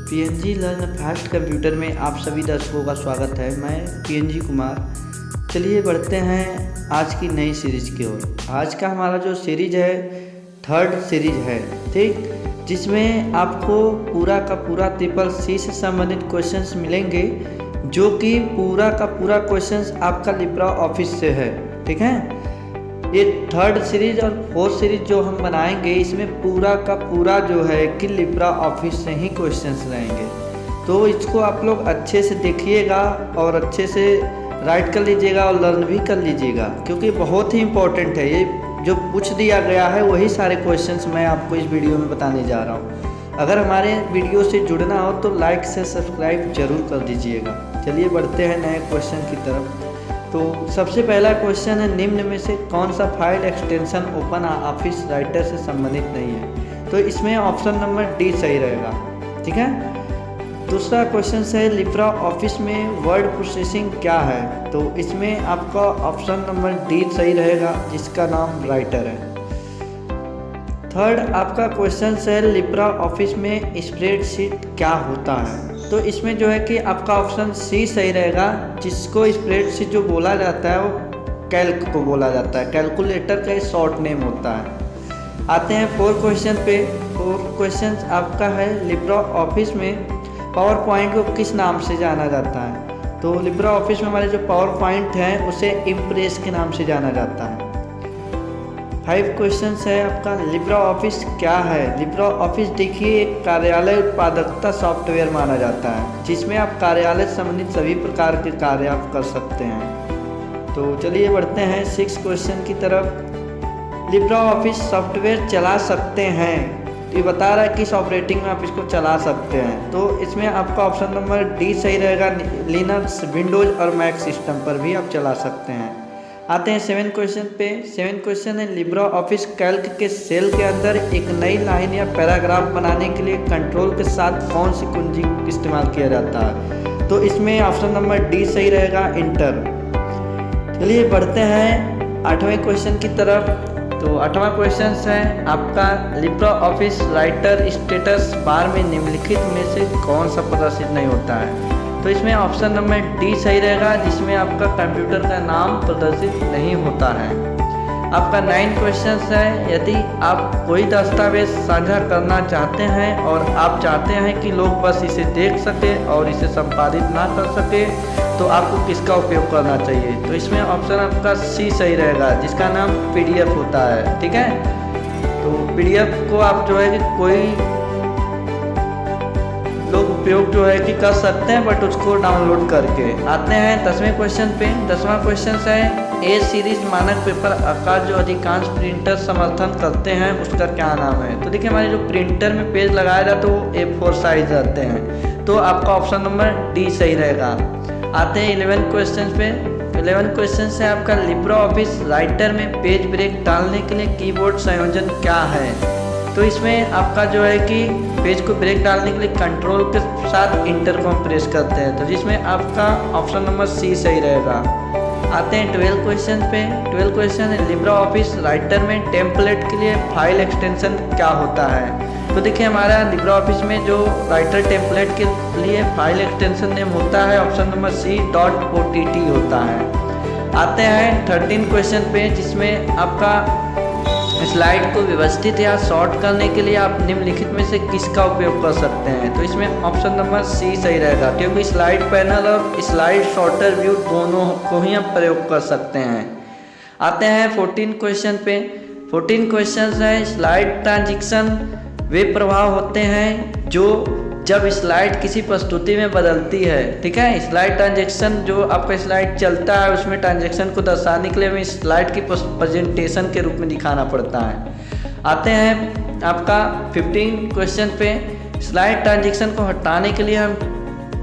PNG learn fast computer में आप सभी दर्शकों का स्वागत है। मैं पीएनजी कुमार। चलिए बढ़ते हैं आज की नई सीरीज की ओर। आज का हमारा जो सीरीज है थर्ड सीरीज है, ठीक, जिसमें आपको पूरा का पूरा ट्रिपल सी से संबंधित क्वेश्चंस मिलेंगे, जो कि पूरा का पूरा क्वेश्चंस आपका लिब्रा ऑफिस से है। ठीक है, ये थर्ड सीरीज और फोर्थ सीरीज जो हम बनाएंगे, इसमें पूरा का पूरा जो है कि लिब्रा ऑफिस से ही क्वेश्चंस रहेंगे। तो इसको आप लोग अच्छे से देखिएगा और अच्छे से राइट कर लीजिएगा और लर्न भी कर लीजिएगा, क्योंकि बहुत ही इम्पोर्टेंट है। ये जो पूछ दिया गया है वही सारे क्वेश्चंस मैं आपको इस वीडियो में बताने जा रहा हूँ। अगर हमारे वीडियो से जुड़ना हो तो लाइक से सब्सक्राइब जरूर कर दीजिएगा। चलिए बढ़ते हैं नए क्वेश्चन की तरफ। तो सबसे पहला क्वेश्चन है, निम्न में से कौन सा file extension open office writer से संबंधित नहीं है? तो इसमें ऑप्शन नंबर डी सही रहेगा। ठीक है। दूसरा क्वेश्चन है, लिब्रा ऑफिस में वर्ड प्रोसेसिंग क्या है? तो इसमें आपका ऑप्शन नंबर डी सही रहेगा, जिसका नाम राइटर है। थर्ड आपका क्वेश्चन है, लिब्रा ऑफिस में स्प्रेडशीट क्या होता है? तो इसमें जो है कि आपका ऑप्शन सी सही रहेगा, जिसको स्प्रेडशीट जो बोला जाता है वो कैल्क को बोला जाता है। कैलकुलेटर का शॉर्ट नेम होता है। आते हैं फोर्थ क्वेश्चन पे। फोर्थ क्वेश्चन आपका है, लिब्रा ऑफिस में पावर पॉइंट को किस नाम से जाना जाता है? तो लिब्रा ऑफिस में हमारे जो पावर पॉइंट हैं उसे इम्प्रेस के नाम से जाना जाता है। 5 क्वेश्चन है आपका, लिब्रा ऑफिस क्या है? लिब्रा ऑफिस देखिए एक कार्यालय उत्पादकता सॉफ्टवेयर माना जाता है, जिसमें आप कार्यालय संबंधित सभी प्रकार के कार्य आप कर सकते हैं। तो चलिए बढ़ते हैं 6 क्वेश्चन की तरफ। लिब्रा ऑफिस सॉफ्टवेयर चला सकते हैं, तो ये बता रहा है किस ऑपरेटिंग में आप इसको चला सकते हैं। तो इसमें आपका ऑप्शन नंबर डी सही रहेगा। लिनक्स, विंडोज और मैक सिस्टम पर भी आप चला सकते हैं। आते हैं 7 क्वेश्चन पे। 7 क्वेश्चन है, लिब्रा ऑफिस कैल्क के सेल के अंदर एक नई लाइन या पैराग्राफ बनाने के लिए कंट्रोल के साथ कौन सी कुंजी इस्तेमाल किया जाता है? तो इसमें ऑप्शन नंबर डी सही रहेगा, इंटर। चलिए बढ़ते हैं 8वें क्वेश्चन की तरफ। तो 8वां क्वेश्चन है आपका, Libra office writer status bar में निम्नलिखित में से कौन सा प्रदर्शित नहीं होता है? तो इसमें ऑप्शन नंबर डी सही रहेगा, जिसमें आपका कंप्यूटर का नाम प्रदर्शित नहीं होता है। आपका 9 क्वेश्चन है, यदि आप कोई दस्तावेज साझा करना चाहते हैं और आप चाहते हैं कि लोग बस इसे देख सके और इसे संपादित ना कर सके, तो आपको किसका उपयोग करना चाहिए? तो इसमें ऑप्शन आपका सी सही रहेगा, जिसका नाम पीडीएफ होता है। ठीक है, तो पीडीएफ को आप जो है कि कोई लोग उपयोग जो है कि कर सकते हैं, बट उसको डाउनलोड करके। आते हैं 10वें क्वेश्चन पे। 10वां क्वेश्चन है, ए सीरीज मानक पेपर आकार जो अधिकांश प्रिंटर समर्थन करते हैं उसका क्या नाम है? तो देखिए, हमारे जो प्रिंटर में पेज लगाया जाता है वो A4 साइज रहते हैं। तो आपका ऑप्शन नंबर डी सही रहेगा। आते हैं 11 क्वेश्चन पे। 11 क्वेश्चन है आपका, लिब्रा ऑफिस राइटर में पेज ब्रेक डालने के लिए कीबोर्ड संयोजन क्या है? तो इसमें आपका जो है कि पेज को ब्रेक डालने के लिए कंट्रोल के साथ इंटर को हम प्रेस करते हैं, तो जिसमें आपका ऑप्शन नंबर सी सही रहेगा। आते हैं 12 क्वेश्चन पे। 12 क्वेश्चन है, लिब्रा ऑफिस राइटर में टेम्पलेट के लिए फाइल एक्सटेंशन क्या होता है? तो देखिए, हमारा लिब्रा ऑफिस में जो राइटर टेम्पलेट के लिए फाइल एक्सटेंशन नेम होता है, ऑप्शन नंबर सी .ott होता है। आते हैं 13 क्वेश्चन पे, जिसमें आपका स्लाइड को व्यवस्थित या शॉर्ट करने के लिए आप निम्नलिखित में से किसका उपयोग कर सकते हैं? तो इसमें ऑप्शन नंबर सी सही रहेगा, क्योंकि स्लाइड पैनल और स्लाइड शॉर्टर व्यू दोनों को ही आप प्रयोग कर सकते हैं। आते हैं 14 क्वेश्चन पे। 14 क्वेश्चन है, स्लाइड ट्रांजिशन वे प्रभाव होते हैं जो जब स्लाइड किसी प्रस्तुति में बदलती है। ठीक है, स्लाइड ट्रांजेक्शन जो आपका स्लाइड चलता है उसमें ट्रांजेक्शन को दर्शाने के लिए हमें स्लाइड की प्रेजेंटेशन के रूप में दिखाना पड़ता है। आते हैं आपका 15 क्वेश्चन पे। स्लाइड ट्रांजेक्शन को हटाने के लिए हम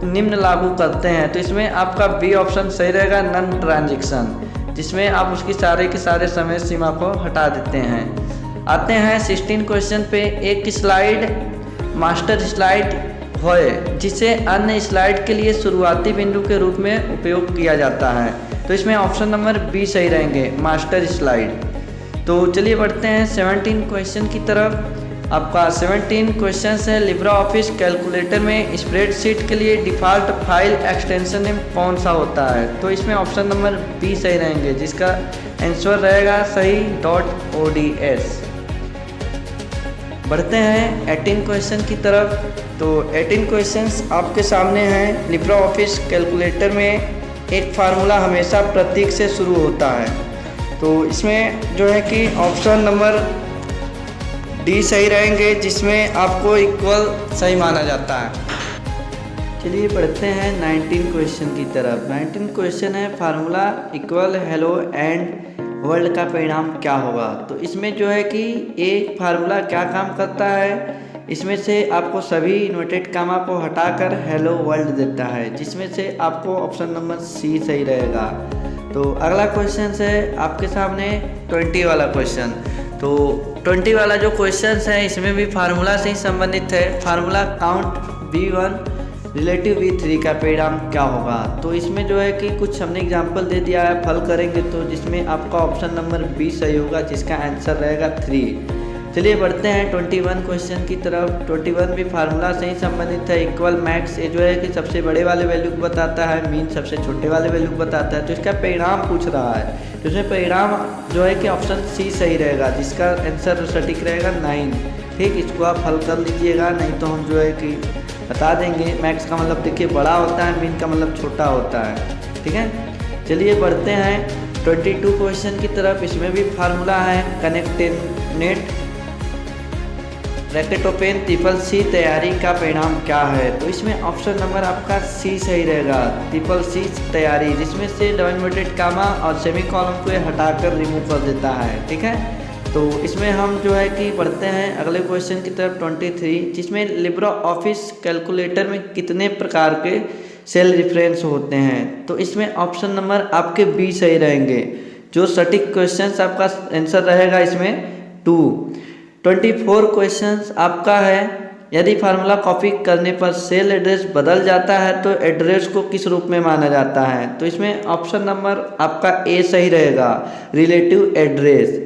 निम्न लागू करते हैं, तो इसमें आपका बी ऑप्शन सही रहेगा, नन ट्रांजेक्शन, जिसमें आप उसकी सारे के सारे समय सीमा को हटा देते हैं। आते हैं 16 क्वेश्चन पे। एक स्लाइड मास्टर स्लाइड होए जिसे अन्य स्लाइड के लिए शुरुआती बिंदु के रूप में उपयोग किया जाता है, तो इसमें ऑप्शन नंबर बी सही रहेंगे, मास्टर स्लाइड। तो चलिए बढ़ते हैं 17 क्वेश्चन की तरफ। आपका 17 क्वेश्चन है लिब्रा ऑफिस कैलकुलेटर में स्प्रेडशीट के लिए डिफ़ॉल्ट फाइल एक्सटेंशन नेम कौन सा होता है। तो इसमें ऑप्शन नंबर बी सही रहेंगे, जिसका आंसर रहेगा सही .ods। बढ़ते हैं 18 क्वेश्चन की तरफ। तो 18 क्वेश्चंस आपके सामने हैं। लिब्रा ऑफिस कैलकुलेटर में एक फार्मूला हमेशा प्रतीक से शुरू होता है। तो इसमें जो है कि ऑप्शन नंबर डी सही रहेंगे, जिसमें आपको इक्वल सही माना जाता है। चलिए बढ़ते हैं 19 क्वेश्चन की तरफ। 19 क्वेश्चन है formula equal hello and world का परिणाम क्या होगा। तो इसमें जो है कि एक फार्मूला क्या काम करता है, इसमें से आपको सभी इन्वर्टेड कामा को हटाकर हेलो वर्ल्ड देता है, जिसमें से आपको ऑप्शन नंबर सी सही रहेगा। तो अगला क्वेश्चन है आपके सामने 20 वाला क्वेश्चन। तो 20 वाला जो क्वेश्चन है इसमें भी फार्मूला से ही संबंधित है। Formula count V1 relative V3 का परिणाम क्या होगा। तो इसमें जो है कि कुछ हमने एग्जांपल दे दिया है, फल करेंगे तो जिसमें आपका ऑप्शन नंबर बी सही होगा, जिसका आंसर रहेगा 3। चलिए बढ़ते हैं 21 क्वेश्चन की तरफ। 21 भी फार्मूला से ही संबंधित है। इक्वल मैक्स ये जो है कि सबसे बड़े वाले वैल्यू को बताता है, मीन सबसे छोटे वाले वैल्यू को बताता है। तो इसका परिणाम पूछ रहा है, तो इसमें परिणाम जो है कि ऑप्शन सी सही रहेगा, जिसका आंसर सटीक रहेगा 9। ठीक, इसको आप हल कर लीजिएगा, नहीं तो हम जो है कि बता देंगे। मैक्स का मतलब देखिए बड़ा होता है, मीन का मतलब छोटा होता है। ठीक है, चलिए बढ़ते हैं 22 क्वेश्चन की तरफ। इसमें भी फार्मूला है कनेक्टेड ब्रैकेट ओपन CCC तैयारी का परिणाम क्या है। तो इसमें ऑप्शन नंबर आपका सी सही रहेगा, CCC तैयारी, जिसमें से डबल इन्वर्टेड कामा और सेमी कॉलम को हटाकर रिमूव कर देता है। ठीक है, तो इसमें हम जो है कि बढ़ते हैं अगले क्वेश्चन की तरफ 23, जिसमें लिब्रा ऑफिस कैलकुलेटर में कितने प्रकार के सेल रेफरेंस होते हैं। तो इसमें ऑप्शन नंबर आपके बी सही रहेंगे, जो सटीक क्वेश्चन आपका आंसर रहेगा इसमें 2। 24 क्वेश्चंस आपका है यदि फार्मूला कॉपी करने पर सेल एड्रेस बदल जाता है तो एड्रेस को किस रूप में माना जाता है। तो इसमें ऑप्शन नंबर आपका ए सही रहेगा, रिलेटिव एड्रेस।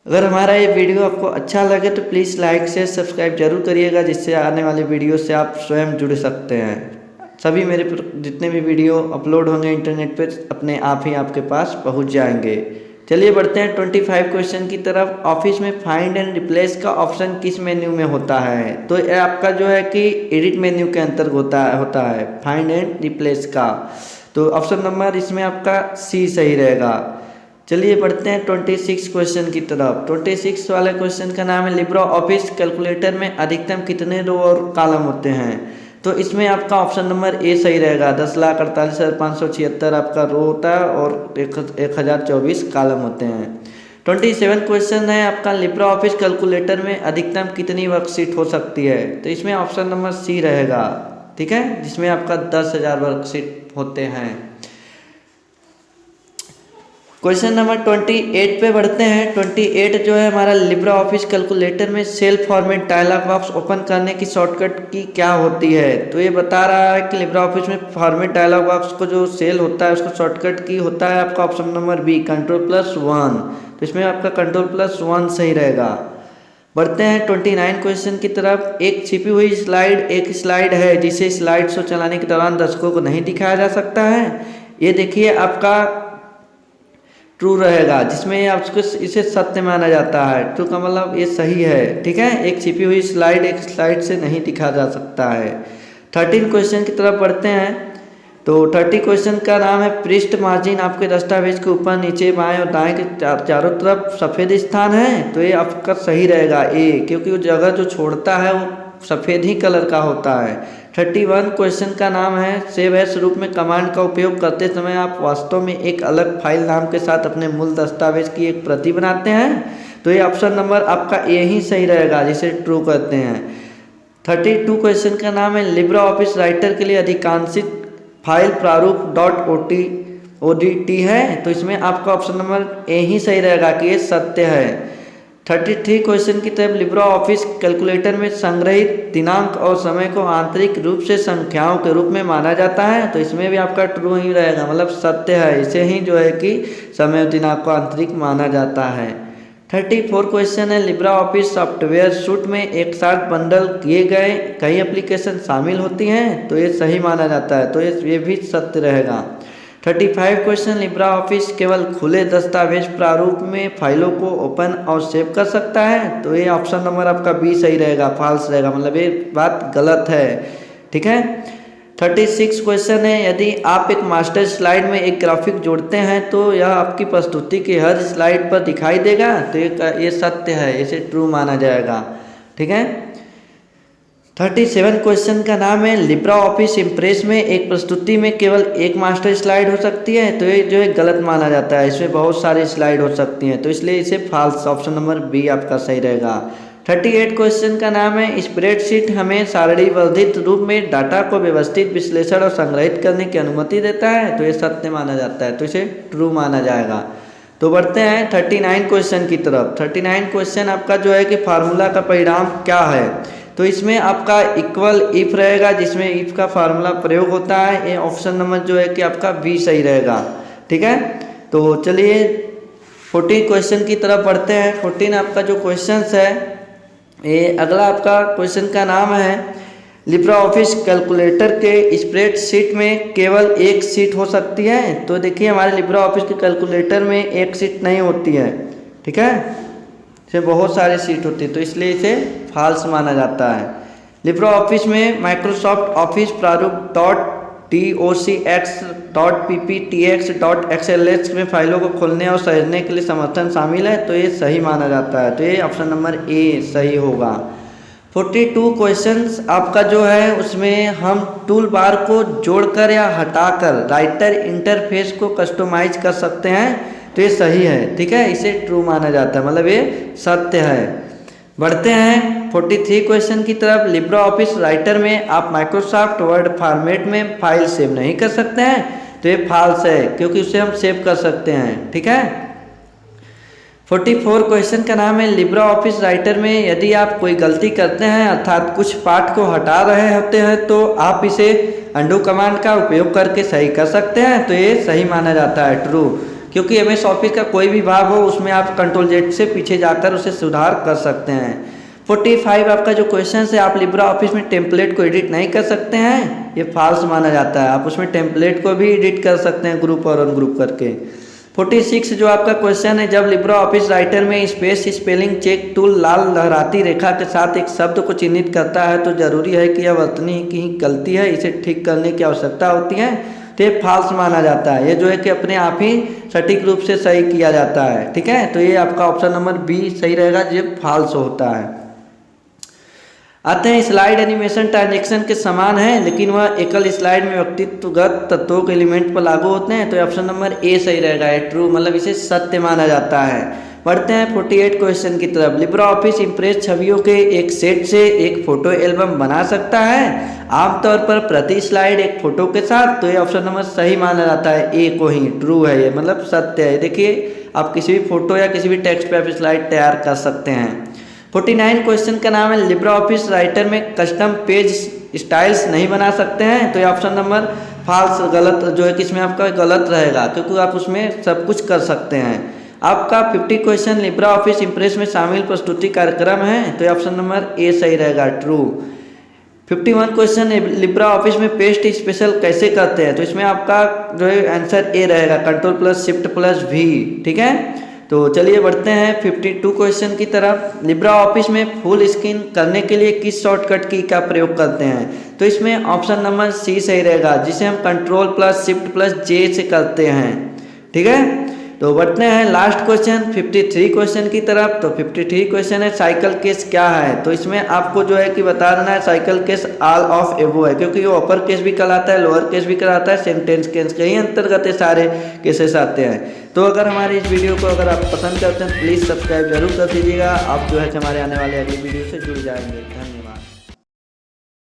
अगर हमारा ये वीडियो आपको अच्छा लगे तो प्लीज़ लाइक से सब्सक्राइब जरूर करिएगा, जिससे आने वाले वीडियो से आप स्वयं जुड़ सकते हैं। सभी मेरे जितने भी वीडियो अपलोड होंगे इंटरनेट पर अपने आप ही आपके पास पहुँच जाएंगे। चलिए बढ़ते हैं 25 क्वेश्चन की तरफ। ऑफिस में फाइंड एंड रिप्लेस का ऑप्शन किस मेन्यू में होता है। तो ये आपका जो है कि एडिट मेन्यू के अंतर्गत होता है फाइंड एंड रिप्लेस का। तो ऑप्शन नंबर इसमें आपका सी सही रहेगा। चलिए बढ़ते हैं 26 क्वेश्चन की तरफ। 26 वाले क्वेश्चन का नाम है लिब्रा ऑफिस कैलकुलेटर में अधिकतम कितने रो और कॉलम होते हैं। तो इसमें आपका ऑप्शन नंबर ए सही रहेगा, 10,48,576 आपका रो होता है और 1024 कॉलम होते हैं। 27 क्वेश्चन है आपका लिब्रा ऑफिस कैलकुलेटर में अधिकतम कितनी वर्कशीट हो सकती है। तो इसमें ऑप्शन नंबर सी रहेगा। ठीक है, जिसमें आपका 10,000 वर्कशीट होते हैं। क्वेश्चन नंबर 28 पे बढ़ते हैं। 28 जो है हमारा लिब्रा ऑफिस कैलकुलेटर में cell format dialog box open करने की शॉर्टकट की क्या होती है। तो ये बता रहा है कि लिब्रा ऑफिस में फॉर्मेट डायलॉग बॉक्स को जो सेल होता है उसको शॉर्टकट की होता है आपका ऑप्शन नंबर बी Ctrl+1। तो इसमें आपका Ctrl+1 सही रहेगा। बढ़ते हैं 29 क्वेश्चन की तरफ। एक छिपी हुई स्लाइड एक स्लाइड है जिसे स्लाइड शो चलाने के दौरान दर्शकों को नहीं दिखाया जा सकता है। ये देखिए आपका ट्रू रहेगा, जिसमें आपको इसे सत्य माना जाता है। ट्रू का मतलब ये सही है। ठीक है, एक छिपी हुई स्लाइड एक स्लाइड से नहीं दिखा जा सकता है। 13 क्वेश्चन की तरफ बढ़ते हैं। तो 30 क्वेश्चन का नाम है पृष्ठ मार्जिन आपके दस्तावेज के ऊपर नीचे बाएं और दाएं के चारों तरफ सफ़ेद स्थान है। तो ये आपका सही रहेगा ए, क्योंकि वो जगह जो छोड़ता है वो सफ़ेद ही कलर का होता है। 31 क्वेश्चन का नाम है सेव एज रूप में कमांड का उपयोग करते समय आप वास्तव में एक अलग फाइल नाम के साथ अपने मूल दस्तावेज की एक प्रति बनाते हैं। तो ये ऑप्शन नंबर आपका ए ही सही रहेगा, जिसे ट्रू कहते हैं। 32 क्वेश्चन का नाम है लिब्रा ऑफिस राइटर के लिए अधिकांशित फाइल प्रारूप .odt है। तो इसमें आपका ऑप्शन नंबर ए ही सही रहेगा कि ये सत्य है। 33 क्वेश्चन की तरफ लिब्रा ऑफिस कैलकुलेटर में संग्रहित दिनांक और समय को आंतरिक रूप से संख्याओं के रूप में माना जाता है। तो इसमें भी आपका ट्रू ही रहेगा, मतलब सत्य है। इसे ही जो है कि समय और दिनांक को आंतरिक माना जाता है। 34 क्वेश्चन है, लिब्रा ऑफिस सॉफ्टवेयर सूट में एक साथ बंडल किए गए कई एप्लीकेशन शामिल होती हैं, तो ये सही माना जाता है, तो ये भी सत्य रहेगा। 35 क्वेश्चन, लिब्रा ऑफिस केवल खुले दस्तावेज प्रारूप में फाइलों को ओपन और सेव कर सकता है, तो ये ऑप्शन नंबर आपका बी सही रहेगा, फॉल्स रहेगा, मतलब ये बात गलत है। ठीक है। 36 क्वेश्चन है, यदि आप एक मास्टर स्लाइड में एक ग्राफिक जोड़ते हैं तो यह आपकी प्रस्तुति की हर स्लाइड पर दिखाई देगा, तो ये सत्य है, इसे ट्रू माना जाएगा। ठीक है। 37 क्वेश्चन का नाम है, लिब्रा ऑफिस इम्प्रेस में एक प्रस्तुति में केवल एक मास्टर स्लाइड हो सकती है, तो ये जो है गलत माना जाता है, इसमें बहुत सारी स्लाइड हो सकती हैं, तो इसलिए इसे फॉल्स, ऑप्शन नंबर बी आपका सही रहेगा। 38 क्वेश्चन का नाम है, स्प्रेडशीट हमें सारणीबद्ध रूप में डाटा को व्यवस्थित विश्लेषण और संग्रहित करने की अनुमति देता है, तो ये सत्य माना जाता है, तो इसे ट्रू माना जाएगा। तो बढ़ते हैं 39 क्वेश्चन की तरफ। 39 क्वेश्चन आपका जो है कि फार्मूला का परिणाम क्या है, तो इसमें आपका इक्वल इफ रहेगा, जिसमें इफ का फार्मूला प्रयोग होता है, ये ऑप्शन नंबर जो है कि आपका बी सही रहेगा। ठीक है। तो चलिए 14 क्वेश्चन की तरफ बढ़ते हैं। 14 आपका जो क्वेश्चन है, ये अगला आपका क्वेश्चन का नाम है, लिब्रा ऑफिस कैलकुलेटर के स्प्रेडशीट में केवल एक सीट हो सकती है, तो देखिए हमारे लिब्रा ऑफिस के कैलकुलेटर में एक सीट नहीं होती है। ठीक है, इसमें बहुत सारी सीट होती है, तो इसलिए इसे फॉल्स माना जाता है। लिब्रा ऑफिस में माइक्रोसॉफ्ट ऑफिस प्रारूप .docx.pptx.xls में फाइलों को खोलने और सहेजने के लिए समर्थन शामिल है, तो ये सही माना जाता है, तो ये ऑप्शन नंबर ए सही होगा। 42 क्वेश्चंस आपका जो है, उसमें हम टूल बार को जोड़कर या हटाकर राइटर इंटरफेस को कस्टमाइज कर सकते हैं, तो ये सही है। ठीक है, इसे ट्रू माना जाता है, मतलब ये सत्य है। बढ़ते हैं 43 क्वेश्चन की तरफ। लिब्रा ऑफिस राइटर में आप माइक्रोसॉफ्ट वर्ड फॉर्मेट में फाइल सेव नहीं कर सकते हैं, तो ये फॉल्स है, क्योंकि उसे हम सेव कर सकते हैं। ठीक है। 44 क्वेश्चन का नाम है, लिब्रा ऑफिस राइटर में यदि आप कोई गलती करते हैं, अर्थात कुछ पाठ को हटा रहे होते हैं, तो आप इसे अंडू कमांड का उपयोग करके सही कर सकते हैं, तो ये सही माना जाता है, ट्रू, क्योंकि एमएस ऑफिस का कोई भी भाग हो उसमें आप कंट्रोल जेड से पीछे जाकर उसे सुधार कर सकते हैं। 45 आपका जो क्वेश्चन है, आप लिब्रा ऑफिस में टेम्पलेट को एडिट नहीं कर सकते हैं, ये फॉल्स माना जाता है, आप उसमें टेम्पलेट को भी एडिट कर सकते हैं ग्रुप और अनग्रुप करके। 46 जो आपका क्वेश्चन है, जब लिब्रा ऑफिस राइटर में स्पेस स्पेलिंग चेक टूल लाल लहराती रेखा के साथ एक शब्द को चिन्हित करता है, तो जरूरी है कि यह वर्तनी की गलती है, इसे ठीक करने की आवश्यकता होती है, तो ये फॉल्स माना जाता है, ये जो है कि अपने आप ही सटीक रूप से सही किया जाता है। ठीक है, तो ये आपका ऑप्शन नंबर बी सही रहेगा, ये फॉल्स होता है। आते हैं, स्लाइड एनिमेशन ट्रांजेक्शन के समान है, लेकिन वह एकल स्लाइड में व्यक्तित्वगत तत्वों के एलिमेंट पर लागू होते हैं, तो ऑप्शन नंबर ए सही रहेगा, ये ट्रू, मतलब इसे सत्य माना जाता है। बढ़ते हैं 48 क्वेश्चन की तरफ। लिब्रा ऑफिस इम्प्रेस छवियों के एक सेट से एक फोटो एल्बम बना सकता है, आमतौर पर प्रति स्लाइड एक फोटो के साथ, तो ये ऑप्शन नंबर सही माना जाता है, ए को ही, ट्रू है ये, मतलब सत्य है। देखिए आप किसी भी फोटो या किसी भी टेक्स्ट पे आप स्लाइड तैयार कर सकते हैं। 49 क्वेश्चन का नाम है, लिब्रा ऑफिस राइटर में कस्टम पेज स्टाइल्स नहीं बना सकते हैं, तो ये ऑप्शन नंबर फॉल्स, गलत जो है कि इसमें आपका गलत रहेगा, क्योंकि आप उसमें सब कुछ कर सकते हैं। आपका 50 क्वेश्चन, लिब्रा ऑफिस इम्प्रेस में शामिल प्रस्तुति कार्यक्रम है, तो ये ऑप्शन नंबर ए सही रहेगा, ट्रू। 51 क्वेश्चन, लिब्रा ऑफिस में पेस्ट स्पेशल कैसे करते हैं, तो इसमें आपका जो है आंसर ए रहेगा, Ctrl+Shift+V। ठीक है, तो चलिए बढ़ते हैं 52 क्वेश्चन की तरफ। लिब्रा ऑफिस में फुल स्क्रीन करने के लिए किस शॉर्टकट की का प्रयोग करते हैं, तो इसमें ऑप्शन नंबर सी सही रहेगा, जिसे हम Ctrl+Shift+J से करते हैं। ठीक है, तो बढ़ते हैं लास्ट क्वेश्चन 53 क्वेश्चन की तरफ। तो 53 क्वेश्चन है, साइकिल केस क्या है, तो इसमें आपको जो है कि बता देना है साइकिल केस ऑल ऑफ एबो है, क्योंकि वो अपर केस भी कहलाता है, लोअर केस भी कहलाता है, सेंटेंस केस के ही अंतर्गत सारे केसेस आते हैं। तो अगर हमारी इस वीडियो को अगर आप पसंद करते हैं तो प्लीज़ सब्सक्राइब जरूर कर दीजिएगा, आप जो है हमारे आने वाले अगली वीडियो से जुड़ जाएंगे। धन्यवाद।